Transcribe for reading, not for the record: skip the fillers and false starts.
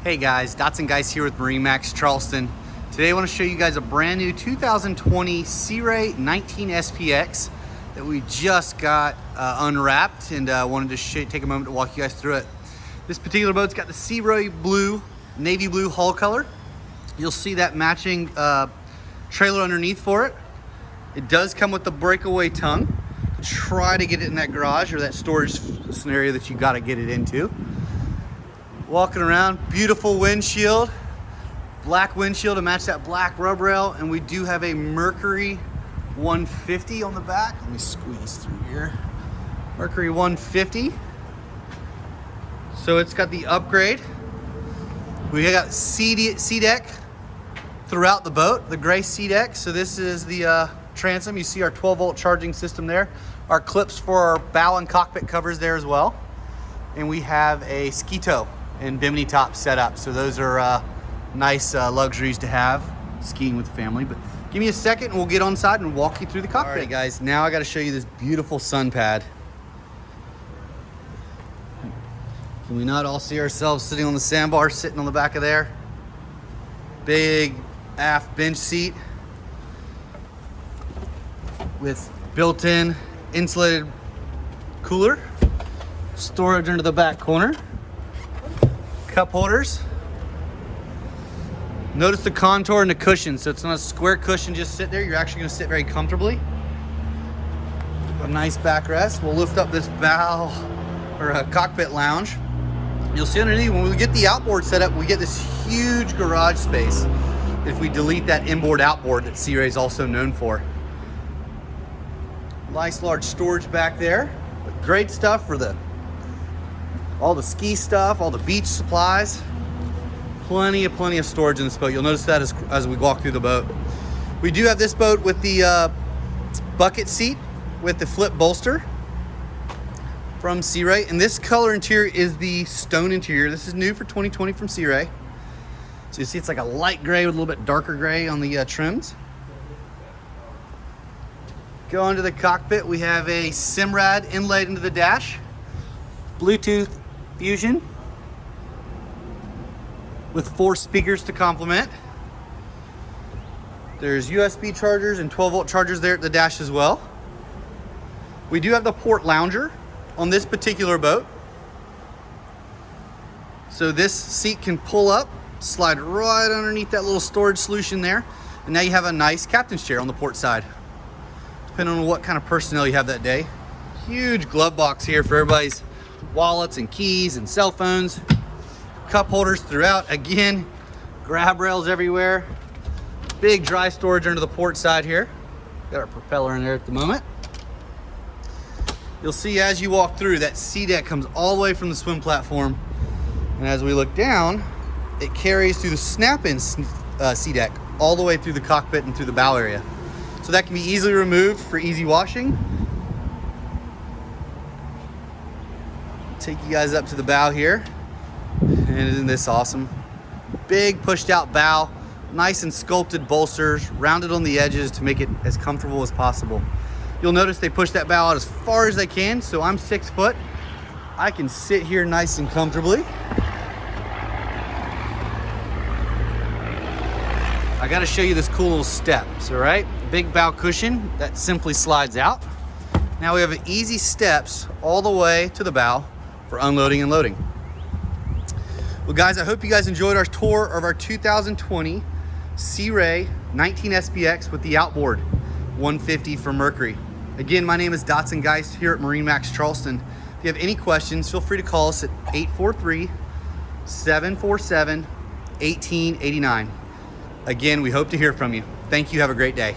Hey guys, Dotson Guys here with MarineMax Charleston. Today I want to show you guys a brand new 2020 Sea Ray 19 SPX that we just got unwrapped, and wanted to take a moment to walk you guys through it. This particular boat's got the Sea Ray blue, navy blue hull color. You'll see that matching trailer underneath for it. It does come with the breakaway tongue. Try to get it in that garage or that storage scenario that you got to get it into. Walking around, beautiful windshield, black windshield to match that black rub rail, and we do have a Mercury 150 on the back. Let me squeeze through here. Mercury 150. So it's got the upgrade. We got sea deck throughout the boat, the gray sea deck. So this is the Transom. You see our 12-volt charging system there. Our clips for our bow and cockpit covers there as well. And we have a ski tow and bimini top set up. So those are nice luxuries to have skiing with the family. But give me a second and we'll get on side and walk you through the cockpit. All right, guys, now I got to show you this beautiful sun pad. Can we not all see ourselves sitting on the sandbar, sitting on the back of there? Big aft bench seat with built-in insulated cooler, storage under the back corner, cup holders. Notice the contour and the cushion, so it's not a square cushion just sit there. You're actually going to sit very comfortably. A nice backrest. We'll lift up this bow or a cockpit lounge. You'll see underneath, when we get the outboard set up, we get this huge garage space if we delete that inboard outboard that Sea Ray is also known for. Nice large storage back there. Great stuff for all the ski stuff, all the beach supplies. Plenty of storage in this boat. You'll notice that as we walk through the boat. We do have this boat with the bucket seat with the flip bolster from Sea Ray. And this color interior is the stone interior. This is new for 2020 from Sea Ray. So you see it's like a light gray with a little bit darker gray on the trims. Go into the cockpit. We have a Simrad inlaid into the dash. Bluetooth fusion with 4 speakers to complement. There's USB chargers and 12-volt chargers there at the dash as well. We do have the port lounger on this particular boat. So this seat can pull up, slide right underneath that little storage solution there, and now you have a nice captain's chair on the port side, depending on what kind of personnel you have that day. Huge glove box here for everybody's wallets and keys and cell phones. Cup holders throughout. Again, grab rails everywhere. Big dry storage under the port side here. Got our propeller in there at the moment. You'll see as you walk through, that sea deck comes all the way from the swim platform. And as we look down, it carries through the snap-in sea deck all the way through the cockpit and through the bow area. So that can be easily removed for easy washing. Take you guys up to the bow here. And isn't this awesome? Big pushed out bow, nice and sculpted bolsters, rounded on the edges to make it as comfortable as possible. You'll notice they push that bow out as far as they can, so I'm 6 foot. I can sit here nice and comfortably. I gotta show you this cool little steps, all right? Big bow cushion that simply slides out. Now we have easy steps all the way to the bow for unloading and loading. Well guys, I hope you guys enjoyed our tour of our 2020 Sea Ray 19 SPX with the outboard 150 from Mercury. Again, my name is Dotson Guys here at MarineMax Charleston. If you have any questions, feel free to call us at 843-747-1889. Again, we hope to hear from you. Thank you. Have a great day.